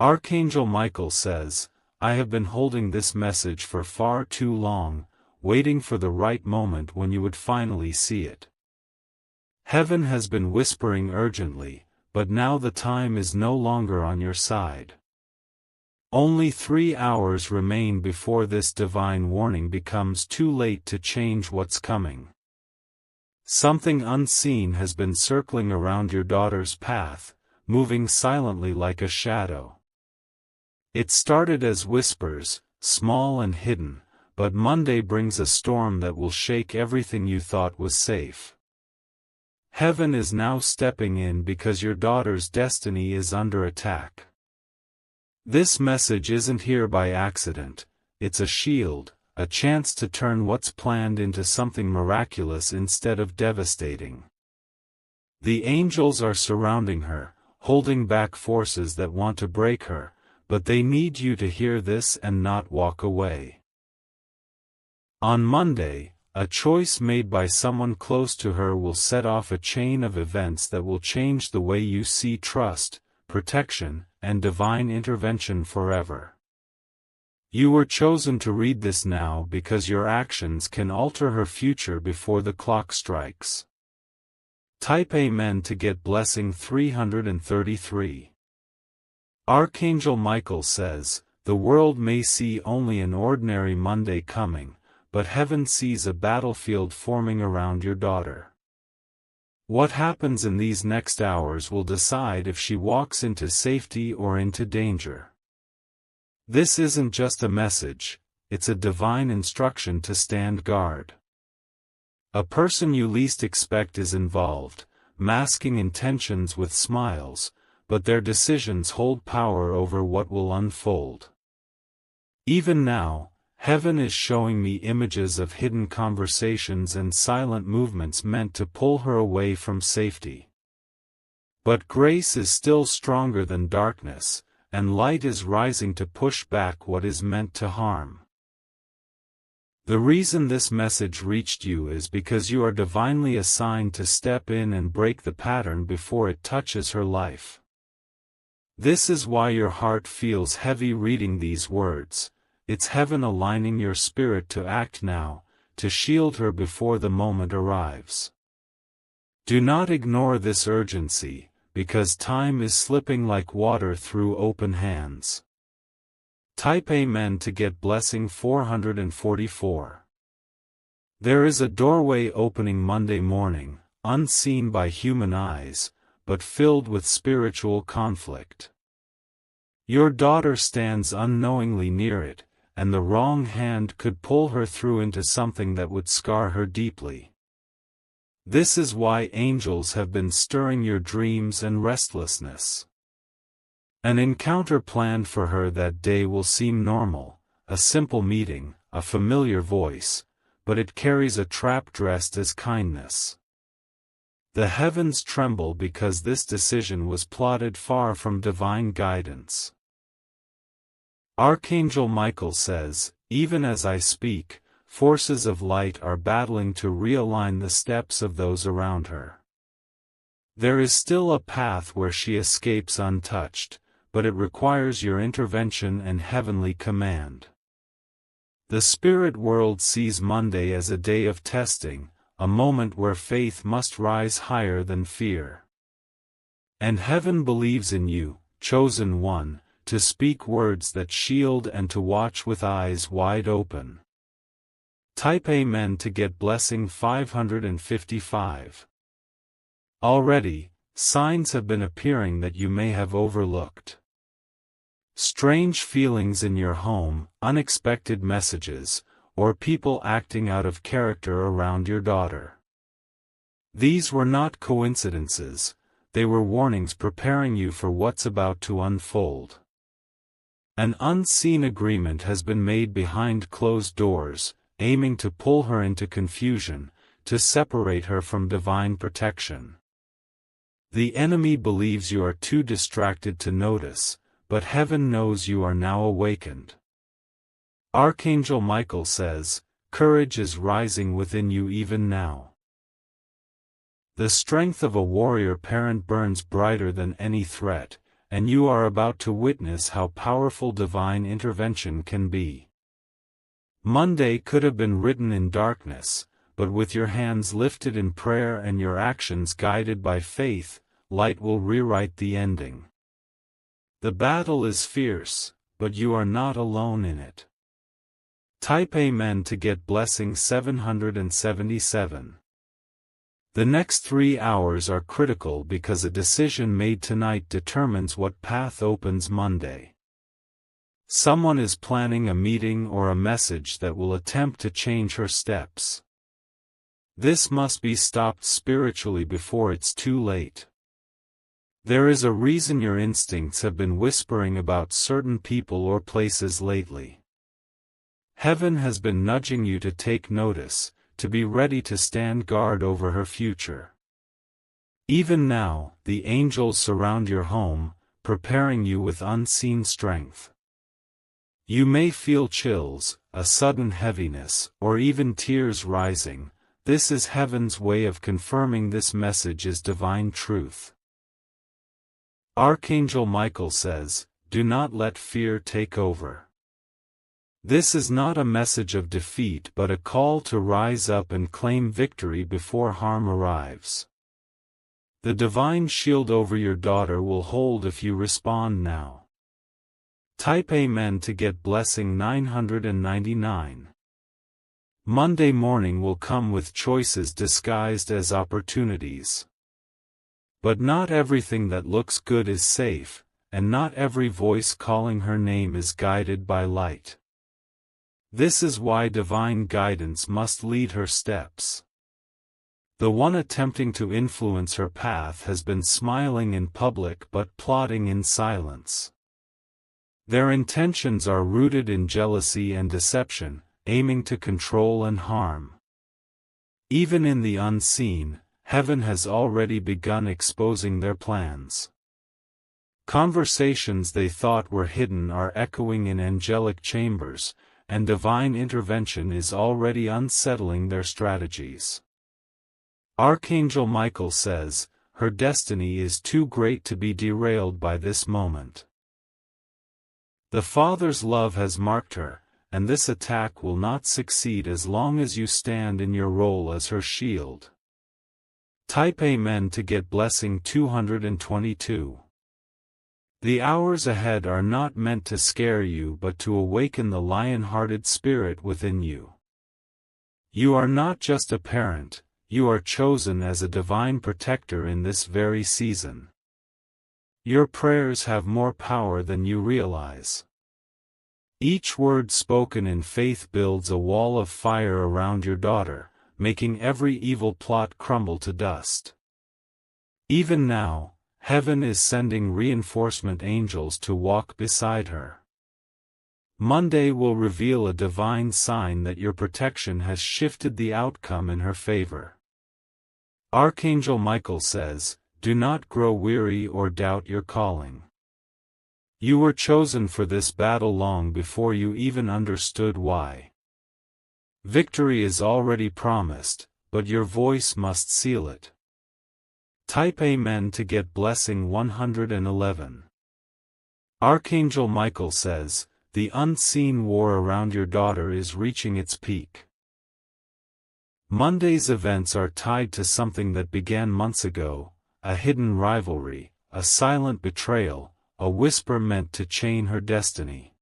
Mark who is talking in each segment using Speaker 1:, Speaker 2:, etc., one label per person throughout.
Speaker 1: Archangel Michael says, I have been holding this message for far too long, waiting for the right moment when you would finally see it. Heaven has been whispering urgently, but now the time is no longer on your side. Only 3 hours remain before this divine warning becomes too late to change what's coming. Something unseen has been circling around your daughter's path, moving silently like a shadow. It started as whispers, small and hidden, but Monday brings a storm that will shake everything you thought was safe. Heaven is now stepping in because your daughter's destiny is under attack. This message isn't here by accident, it's a shield, a chance to turn what's planned into something miraculous instead of devastating. The angels are surrounding her, holding back forces that want to break her, but they need you to hear this and not walk away. On Monday, a choice made by someone close to her will set off a chain of events that will change the way you see trust, protection, and divine intervention forever. You were chosen to read this now because your actions can alter her future before the clock strikes. Type Amen to get blessing 333. Archangel Michael says, the world may see only an ordinary Monday coming, but heaven sees a battlefield forming around your daughter. What happens in these next hours will decide if she walks into safety or into danger. This isn't just a message, it's a divine instruction to stand guard. A person you least expect is involved, masking intentions with smiles, but their decisions hold power over what will unfold. Even now, heaven is showing me images of hidden conversations and silent movements meant to pull her away from safety. But grace is still stronger than darkness, and light is rising to push back what is meant to harm. The reason this message reached you is because you are divinely assigned to step in and break the pattern before it touches her life. This is why your heart feels heavy reading these words. It's heaven aligning your spirit to act now, to shield her before the moment arrives. Do not ignore this urgency, because time is slipping like water through open hands. Type Amen to get blessing 444. There is a doorway opening Monday morning, unseen by human eyes, but filled with spiritual conflict. Your daughter stands unknowingly near it, and the wrong hand could pull her through into something that would scar her deeply. This is why angels have been stirring your dreams and restlessness. An encounter planned for her that day will seem normal, a simple meeting, a familiar voice, but it carries a trap dressed as kindness. The heavens tremble because this decision was plotted far from divine guidance. Archangel Michael says, even as I speak, forces of light are battling to realign the steps of those around her. There is still a path where she escapes untouched, but it requires your intervention and heavenly command. The spirit world sees Monday as a day of testing, a moment where faith must rise higher than fear. And heaven believes in you, chosen one, to speak words that shield and to watch with eyes wide open. Type Amen to get blessing 555. Already, signs have been appearing that you may have overlooked. Strange feelings in your home, unexpected messages, or people acting out of character around your daughter. These were not coincidences, they were warnings preparing you for what's about to unfold. An unseen agreement has been made behind closed doors, aiming to pull her into confusion, to separate her from divine protection. The enemy believes you are too distracted to notice, but heaven knows you are now awakened. Archangel Michael says, courage is rising within you even now. The strength of a warrior parent burns brighter than any threat, and you are about to witness how powerful divine intervention can be. Monday could have been written in darkness, but with your hands lifted in prayer and your actions guided by faith, light will rewrite the ending. The battle is fierce, but you are not alone in it. Type Amen to get blessing 777. The next 3 hours are critical because a decision made tonight determines what path opens Monday. Someone is planning a meeting or a message that will attempt to change her steps. This must be stopped spiritually before it's too late. There is a reason your instincts have been whispering about certain people or places lately. Heaven has been nudging you to take notice, to be ready to stand guard over her future. Even now, the angels surround your home, preparing you with unseen strength. You may feel chills, a sudden heaviness, or even tears rising. This is heaven's way of confirming this message is divine truth. Archangel Michael says, "Do not let fear take over." This is not a message of defeat but a call to rise up and claim victory before harm arrives. The divine shield over your daughter will hold if you respond now. Type Amen to get blessing 999. Monday morning will come with choices disguised as opportunities. But not everything that looks good is safe, and not every voice calling her name is guided by light. This is why divine guidance must lead her steps. The one attempting to influence her path has been smiling in public but plotting in silence. Their intentions are rooted in jealousy and deception, aiming to control and harm. Even in the unseen, heaven has already begun exposing their plans. Conversations they thought were hidden are echoing in angelic chambers, and divine intervention is already unsettling their strategies. Archangel Michael says, her destiny is too great to be derailed by this moment. The Father's love has marked her, and this attack will not succeed as long as you stand in your role as her shield. Type Amen to get blessing 222. The hours ahead are not meant to scare you but to awaken the lion-hearted spirit within you. You are not just a parent, you are chosen as a divine protector in this very season. Your prayers have more power than you realize. Each word spoken in faith builds a wall of fire around your daughter, making every evil plot crumble to dust. Even now, heaven is sending reinforcement angels to walk beside her. Monday will reveal a divine sign that your protection has shifted the outcome in her favor. Archangel Michael says, "Do not grow weary or doubt your calling." You were chosen for this battle long before you even understood why. Victory is already promised, but your voice must seal it. Type Amen to get blessing 111. Archangel Michael says, the unseen war around your daughter is reaching its peak. Monday's events are tied to something that began months ago, a hidden rivalry, a silent betrayal, a whisper meant to chain her destiny.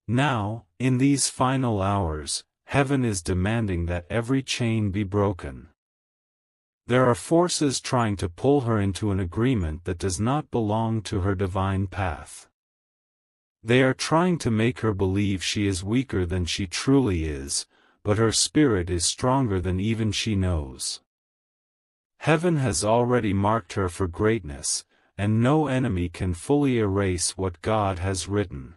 Speaker 1: Now, in these final hours, heaven is demanding that every chain be broken. There are forces trying to pull her into an agreement that does not belong to her divine path. They are trying to make her believe she is weaker than she truly is, but her spirit is stronger than even she knows. Heaven has already marked her for greatness, and no enemy can fully erase what God has written.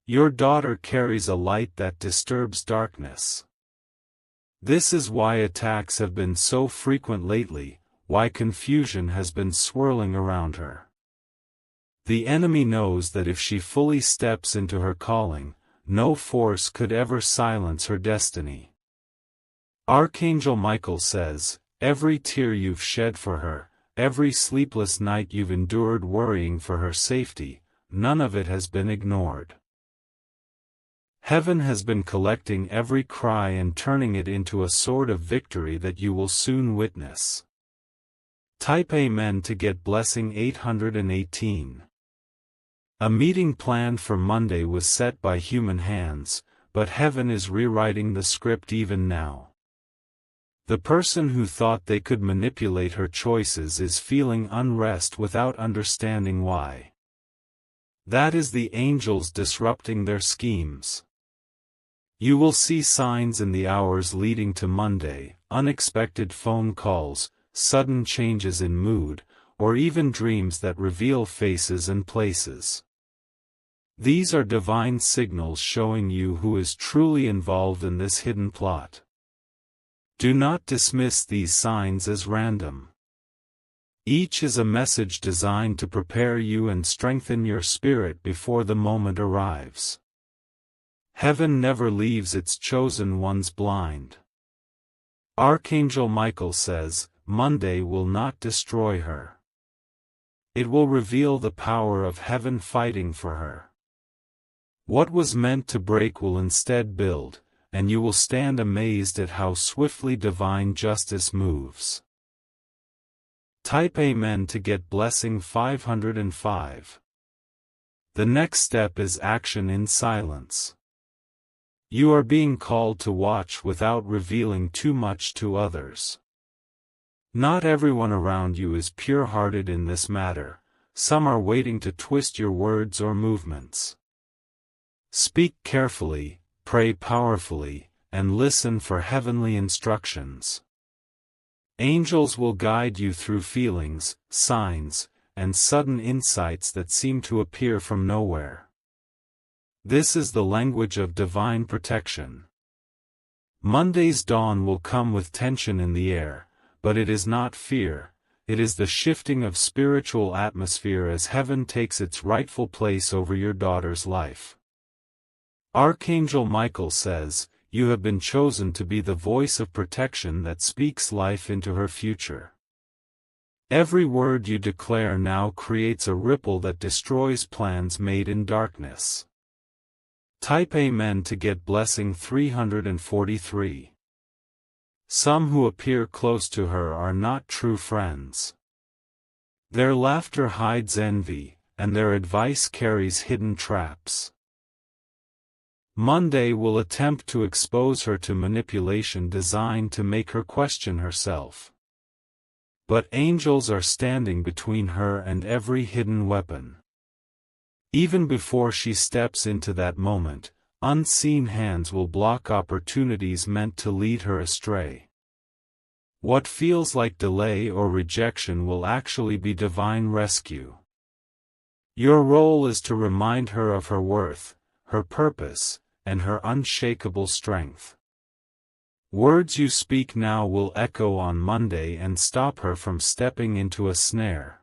Speaker 1: Your daughter carries a light that disturbs darkness. This is why attacks have been so frequent lately, why confusion has been swirling around her. The enemy knows that if she fully steps into her calling, no force could ever silence her destiny. Archangel Michael says, every tear you've shed for her, every sleepless night you've endured worrying for her safety, none of it has been ignored. Heaven has been collecting every cry and turning it into a sword of victory that you will soon witness. Type Amen to get blessing 818. A meeting planned for Monday was set by human hands, but heaven is rewriting the script even now. The person who thought they could manipulate her choices is feeling unrest without understanding why. That is the angels disrupting their schemes. You will see signs in the hours leading to Monday, unexpected phone calls, sudden changes in mood, or even dreams that reveal faces and places. These are divine signals showing you who is truly involved in this hidden plot. Do not dismiss these signs as random. Each is a message designed to prepare you and strengthen your spirit before the moment arrives. Heaven never leaves its chosen ones blind. Archangel Michael says, Monday will not destroy her. It will reveal the power of heaven fighting for her. What was meant to break will instead build, and you will stand amazed at how swiftly divine justice moves. Type Amen to get blessing 505. The next step is action in silence. You are being called to watch without revealing too much to others. Not everyone around you is pure-hearted in this matter, some are waiting to twist your words or movements. Speak carefully, pray powerfully, and listen for heavenly instructions. Angels will guide you through feelings, signs, and sudden insights that seem to appear from nowhere. This is the language of divine protection. Monday's dawn will come with tension in the air, but it is not fear, it is the shifting of spiritual atmosphere as heaven takes its rightful place over your daughter's life. Archangel Michael says, you have been chosen to be the voice of protection that speaks life into her future. Every word you declare now creates a ripple that destroys plans made in darkness. Type Amen to get blessing 343. Some who appear close to her are not true friends. Their laughter hides envy, and their advice carries hidden traps. Monday will attempt to expose her to manipulation designed to make her question herself. But angels are standing between her and every hidden weapon. Even before she steps into that moment, unseen hands will block opportunities meant to lead her astray. What feels like delay or rejection will actually be divine rescue. Your role is to remind her of her worth, her purpose, and her unshakable strength. Words you speak now will echo on Monday and stop her from stepping into a snare.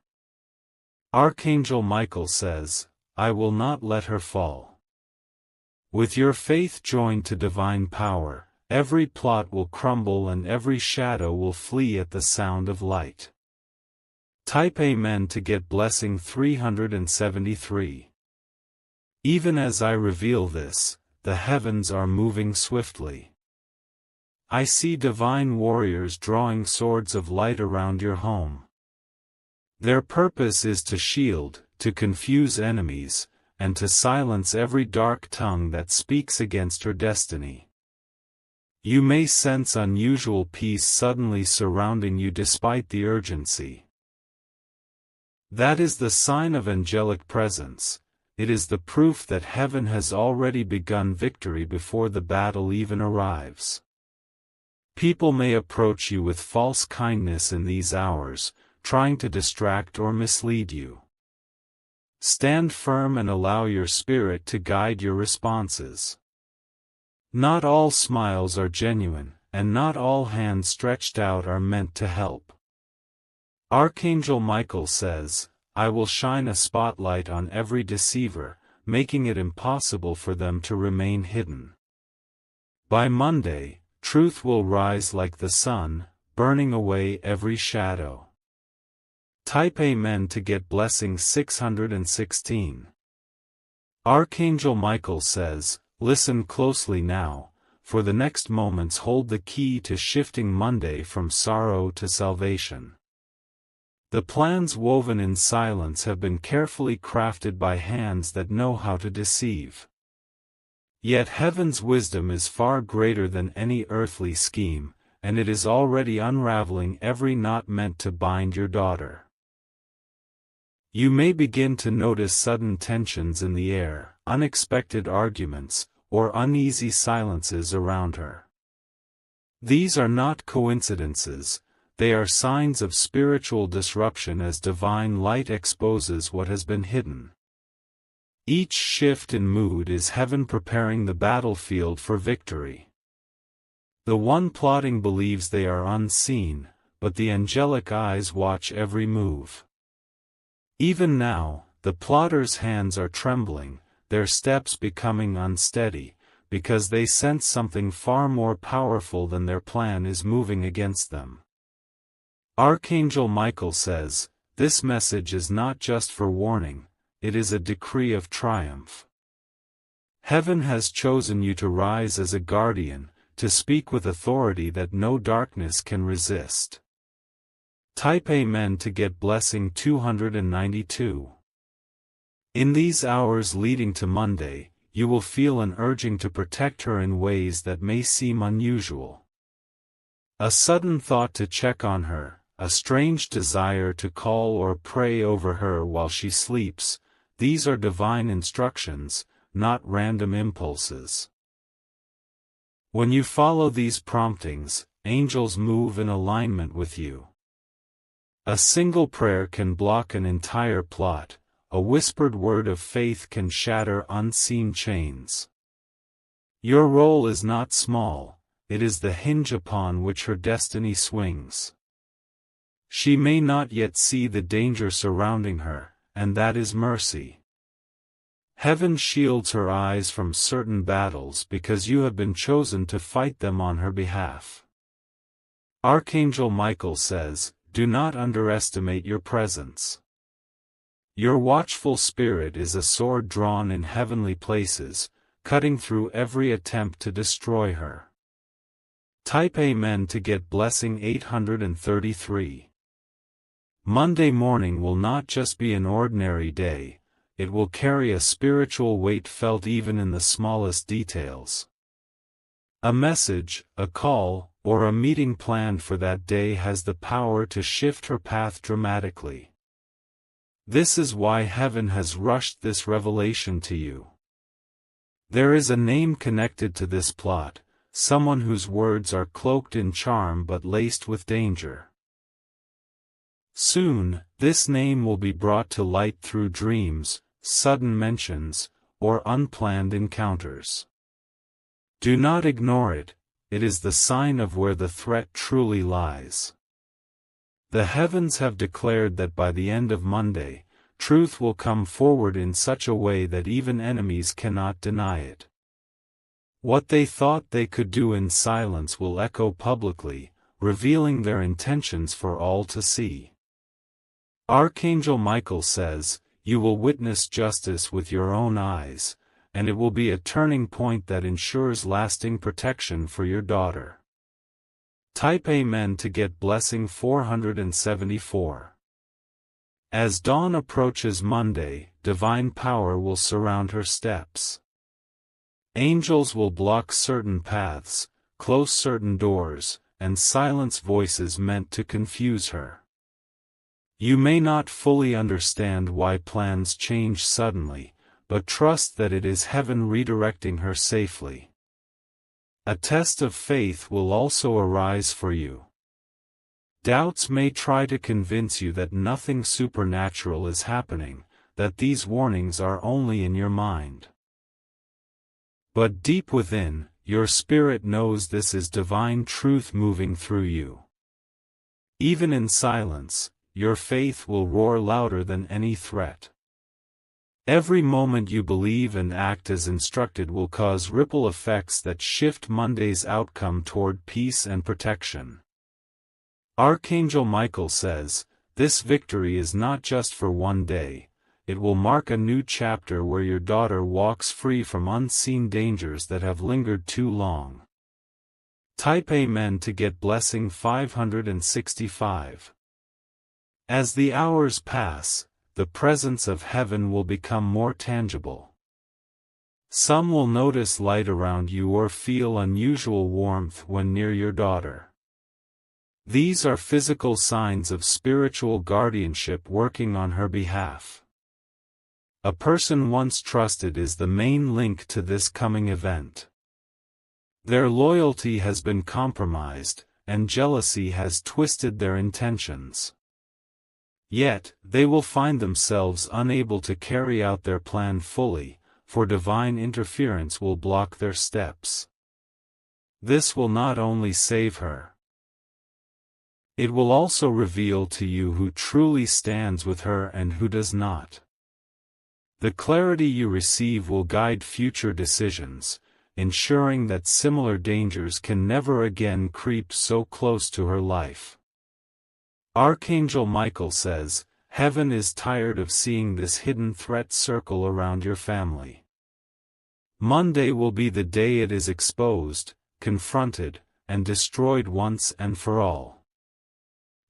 Speaker 1: Archangel Michael says, I will not let her fall. With your faith joined to divine power, every plot will crumble and every shadow will flee at the sound of light. Type Amen to get blessing 373. Even as I reveal this, the heavens are moving swiftly. I see divine warriors drawing swords of light around your home. Their purpose is to shield, to confuse enemies, and to silence every dark tongue that speaks against her destiny. You may sense unusual peace suddenly surrounding you despite the urgency. That is the sign of angelic presence. It is the proof that heaven has already begun victory before the battle even arrives. People may approach you with false kindness in these hours, trying to distract or mislead you. Stand firm and allow your spirit to guide your responses. Not all smiles are genuine, and not all hands stretched out are meant to help. Archangel Michael says, I will shine a spotlight on every deceiver, making it impossible for them to remain hidden. By Monday, truth will rise like the sun, burning away every shadow. Type Amen to get blessing 616. Archangel Michael says, listen closely now, for the next moments hold the key to shifting Monday from sorrow to salvation. The plans woven in silence have been carefully crafted by hands that know how to deceive. Yet heaven's wisdom is far greater than any earthly scheme, and it is already unraveling every knot meant to bind your daughter. You may begin to notice sudden tensions in the air, unexpected arguments, or uneasy silences around her. These are not coincidences, they are signs of spiritual disruption as divine light exposes what has been hidden. Each shift in mood is heaven preparing the battlefield for victory. The one plotting believes they are unseen, but the angelic eyes watch every move. Even now, the plotters' hands are trembling, their steps becoming unsteady, because they sense something far more powerful than their plan is moving against them. Archangel Michael says, this message is not just for warning, it is a decree of triumph. Heaven has chosen you to rise as a guardian, to speak with authority that no darkness can resist. Type Amen to get blessing 292. In these hours leading to Monday, you will feel an urging to protect her in ways that may seem unusual. A sudden thought to check on her, a strange desire to call or pray over her while she sleeps, these are divine instructions, not random impulses. When you follow these promptings, angels move in alignment with you. A single prayer can block an entire plot, a whispered word of faith can shatter unseen chains. Your role is not small, it is the hinge upon which her destiny swings. She may not yet see the danger surrounding her, and that is mercy. Heaven shields her eyes from certain battles because you have been chosen to fight them on her behalf. Archangel Michael says, do not underestimate your presence. Your watchful spirit is a sword drawn in heavenly places, cutting through every attempt to destroy her. Type Amen to get blessing 833. Monday morning will not just be an ordinary day, it will carry a spiritual weight felt even in the smallest details. A message, a call, or a meeting planned for that day has the power to shift her path dramatically. This is why heaven has rushed this revelation to you. There is a name connected to this plot, someone whose words are cloaked in charm but laced with danger. Soon, this name will be brought to light through dreams, sudden mentions, or unplanned encounters. Do not ignore it, it is the sign of where the threat truly lies. The heavens have declared that by the end of Monday, truth will come forward in such a way that even enemies cannot deny it. What they thought they could do in silence will echo publicly, revealing their intentions for all to see. Archangel Michael says, you will witness justice with your own eyes, and it will be a turning point that ensures lasting protection for your daughter. Type Amen to get blessing 474. As dawn approaches Monday, divine power will surround her steps. Angels will block certain paths, close certain doors, and silence voices meant to confuse her. You may not fully understand why plans change suddenly, but trust that it is heaven redirecting her safely. A test of faith will also arise for you. Doubts may try to convince you that nothing supernatural is happening, that these warnings are only in your mind. But deep within, your spirit knows this is divine truth moving through you. Even in silence, your faith will roar louder than any threat. Every moment you believe and act as instructed will cause ripple effects that shift Monday's outcome toward peace and protection. Archangel Michael says, this victory is not just for one day, it will mark a new chapter where your daughter walks free from unseen dangers that have lingered too long. Type Amen to get blessing 565. As the hours pass, the presence of heaven will become more tangible. Some will notice light around you or feel unusual warmth when near your daughter. These are physical signs of spiritual guardianship working on her behalf. A person once trusted is the main link to this coming event. Their loyalty has been compromised, and jealousy has twisted their intentions. Yet, they will find themselves unable to carry out their plan fully, for divine interference will block their steps. This will not only save her, it will also reveal to you who truly stands with her and who does not. The clarity you receive will guide future decisions, ensuring that similar dangers can never again creep so close to her life. Archangel Michael says, "Heaven is tired of seeing this hidden threat circle around your family." Monday will be the day it is exposed, confronted, and destroyed once and for all.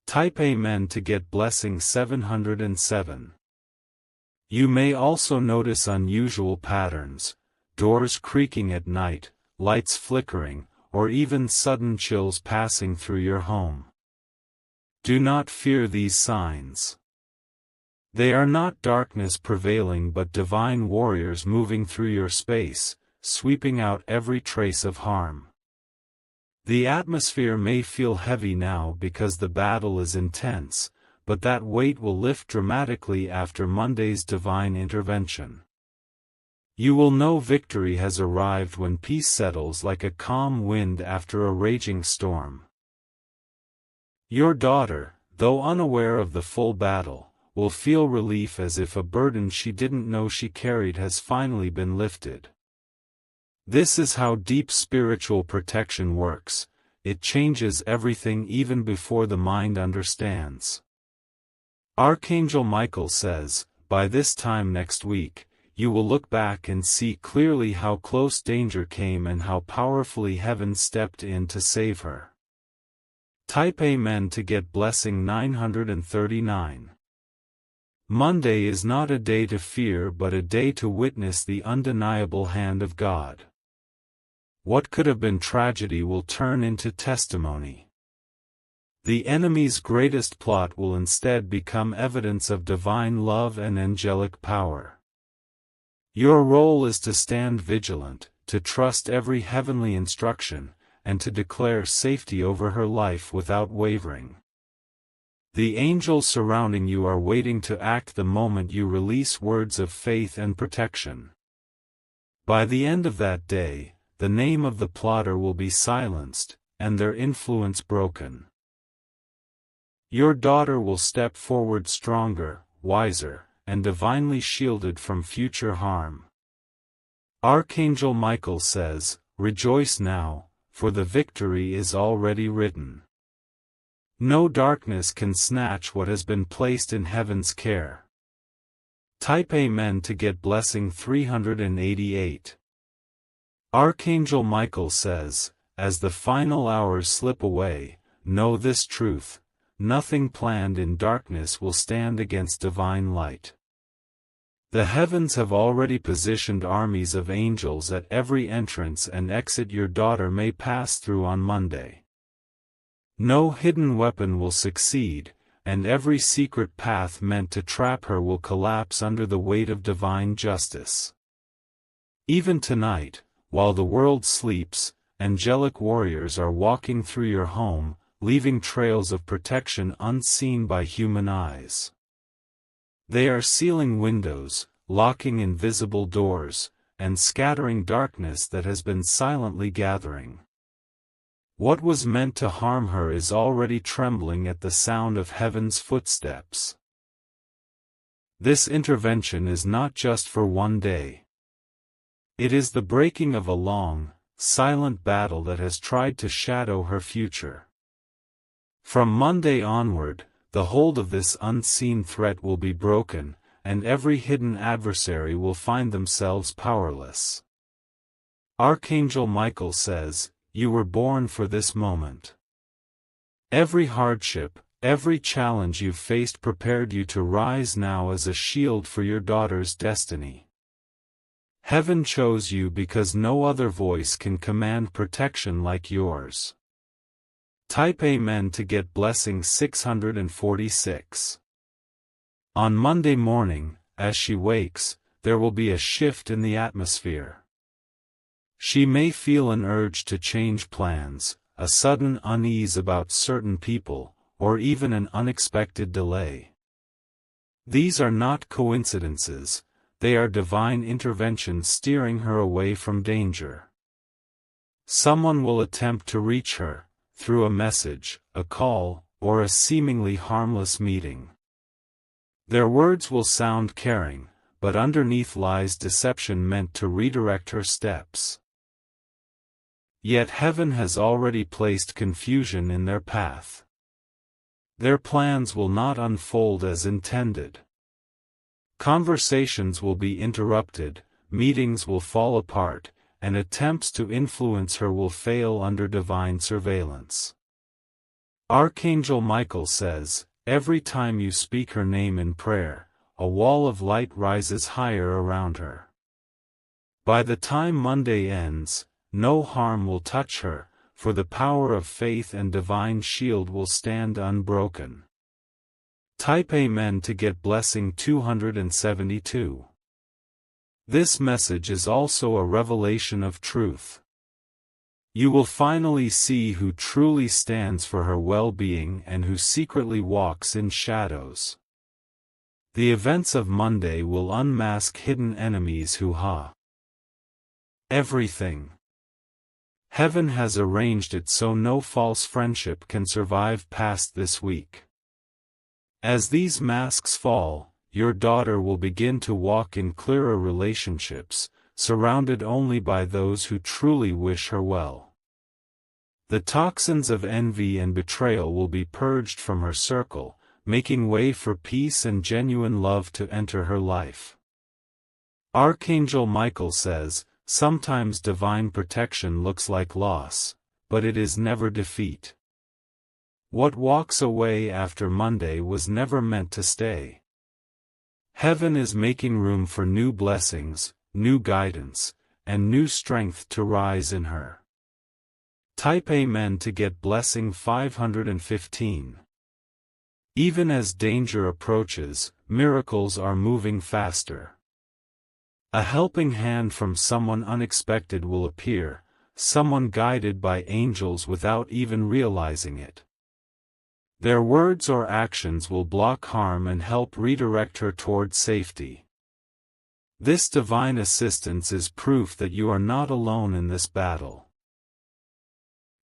Speaker 1: Type Amen to get blessing 707. You may also notice unusual patterns, doors creaking at night, lights flickering, or even sudden chills passing through your home. Do not fear these signs. They are not darkness prevailing but divine warriors moving through your space, sweeping out every trace of harm. The atmosphere may feel heavy now because the battle is intense, but that weight will lift dramatically after Monday's divine intervention. You will know victory has arrived when peace settles like a calm wind after a raging storm. Your daughter, though unaware of the full battle, will feel relief as if a burden she didn't know she carried has finally been lifted. This is how deep spiritual protection works. It changes everything even before the mind understands. Archangel Michael says, by this time next week, you will look back and see clearly how close danger came and how powerfully heaven stepped in to save her. Type Amen to get blessing 939. Monday is not a day to fear but a day to witness the undeniable hand of God. What could have been tragedy will turn into testimony. The enemy's greatest plot will instead become evidence of divine love and angelic power. Your role is to stand vigilant, to trust every heavenly instruction, and to declare safety over her life without wavering. The angels surrounding you are waiting to act the moment you release words of faith and protection. By the end of that day, the name of the plotter will be silenced, and their influence broken. Your daughter will step forward stronger, wiser, and divinely shielded from future harm. Archangel Michael says, "Rejoice now, for the victory is already written." No darkness can snatch what has been placed in heaven's care. Type Amen to get blessing 388. Archangel Michael says, as the final hours slip away, know this truth: nothing planned in darkness will stand against divine light. The heavens have already positioned armies of angels at every entrance and exit your daughter may pass through on Monday. No hidden weapon will succeed, and every secret path meant to trap her will collapse under the weight of divine justice. Even tonight, while the world sleeps, angelic warriors are walking through your home, leaving trails of protection unseen by human eyes. They are sealing windows, locking invisible doors, and scattering darkness that has been silently gathering. What was meant to harm her is already trembling at the sound of heaven's footsteps. This intervention is not just for one day. It is the breaking of a long, silent battle that has tried to shadow her future. From Monday onward, the hold of this unseen threat will be broken, and every hidden adversary will find themselves powerless. Archangel Michael says, "You were born for this moment." Every hardship, every challenge you've faced prepared you to rise now as a shield for your daughter's destiny. Heaven chose you because no other voice can command protection like yours. Type Amen to get blessing 646. On Monday morning, as she wakes, there will be a shift in the atmosphere. She may feel an urge to change plans, a sudden unease about certain people, or even an unexpected delay. These are not coincidences, they are divine interventions steering her away from danger. Someone will attempt to reach her, through a message, a call, or a seemingly harmless meeting. Their words will sound caring, but underneath lies deception meant to redirect her steps. Yet heaven has already placed confusion in their path. Their plans will not unfold as intended. Conversations will be interrupted, meetings will fall apart, and attempts to influence her will fail under divine surveillance. Archangel Michael says, every time you speak her name in prayer, a wall of light rises higher around her. By the time Monday ends, no harm will touch her, for the power of faith and divine shield will stand unbroken. Type Amen to get blessing 272. This message is also a revelation of truth. You will finally see who truly stands for her well-being and who secretly walks in shadows. The events of Monday will unmask hidden enemies who everything. Heaven has arranged it so no false friendship can survive past this week. As these masks fall, your daughter will begin to walk in clearer relationships, surrounded only by those who truly wish her well. The toxins of envy and betrayal will be purged from her circle, making way for peace and genuine love to enter her life. Archangel Michael says, sometimes divine protection looks like loss, but it is never defeat. What walks away after Monday was never meant to stay. Heaven is making room for new blessings, new guidance, and new strength to rise in her. Type Amen to get blessing 515. Even as danger approaches, miracles are moving faster. A helping hand from someone unexpected will appear, someone guided by angels without even realizing it. Their words or actions will block harm and help redirect her toward safety. This divine assistance is proof that you are not alone in this battle.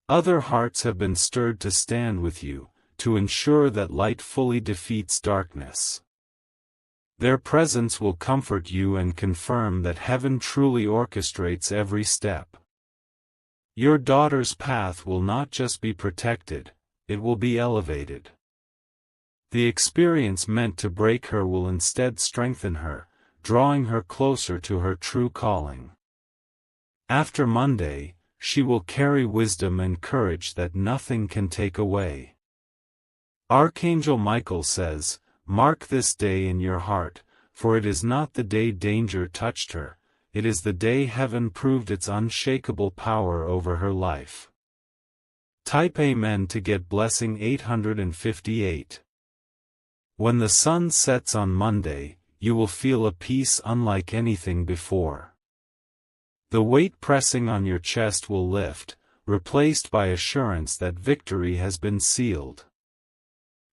Speaker 1: Other hearts have been stirred to stand with you, to ensure that light fully defeats darkness. Their presence will comfort you and confirm that heaven truly orchestrates every step. Your daughter's path will not just be protected, it will be elevated. The experience meant to break her will instead strengthen her, drawing her closer to her true calling. After Monday, she will carry wisdom and courage that nothing can take away. Archangel Michael says, mark this day in your heart, for it is not the day danger touched her, it is the day heaven proved its unshakable power over her life. Type Amen to get blessing 858. When the sun sets on Monday, you will feel a peace unlike anything before. The weight pressing on your chest will lift, replaced by assurance that victory has been sealed.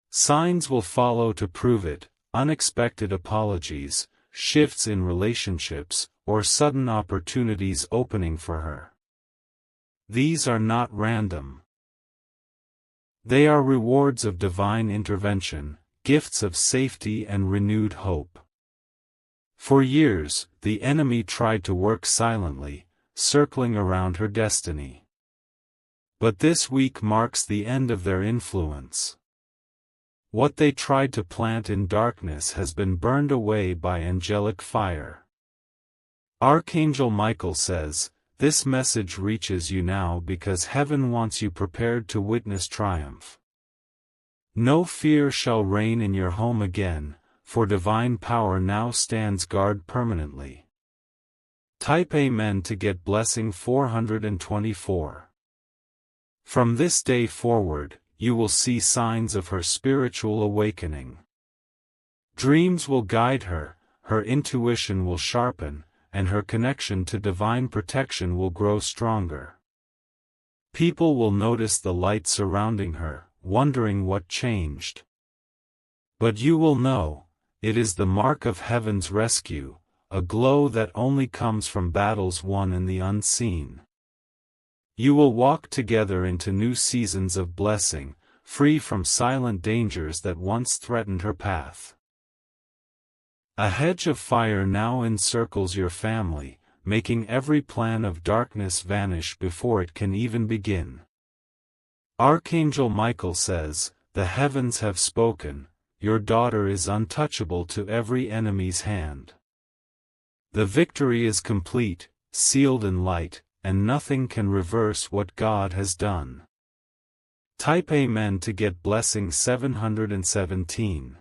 Speaker 1: Signs will follow to prove it, unexpected apologies, shifts in relationships, or sudden opportunities opening for her. These are not random. They are rewards of divine intervention, gifts of safety and renewed hope. For years, the enemy tried to work silently, circling around her destiny. But this week marks the end of their influence. What they tried to plant in darkness has been burned away by angelic fire. Archangel Michael says, this message reaches you now because heaven wants you prepared to witness triumph. No fear shall reign in your home again, for divine power now stands guard permanently. Type Amen to get blessing 424. From this day forward, you will see signs of her spiritual awakening. Dreams will guide her, her intuition will sharpen, and her connection to divine protection will grow stronger. People will notice the light surrounding her, wondering what changed. But you will know, it is the mark of heaven's rescue, a glow that only comes from battles won in the unseen. You will walk together into new seasons of blessing, free from silent dangers that once threatened her path. A hedge of fire now encircles your family, making every plan of darkness vanish before it can even begin. Archangel Michael says, the heavens have spoken, your daughter is untouchable to every enemy's hand. The victory is complete, sealed in light, and nothing can reverse what God has done. Type Amen to get blessing 717.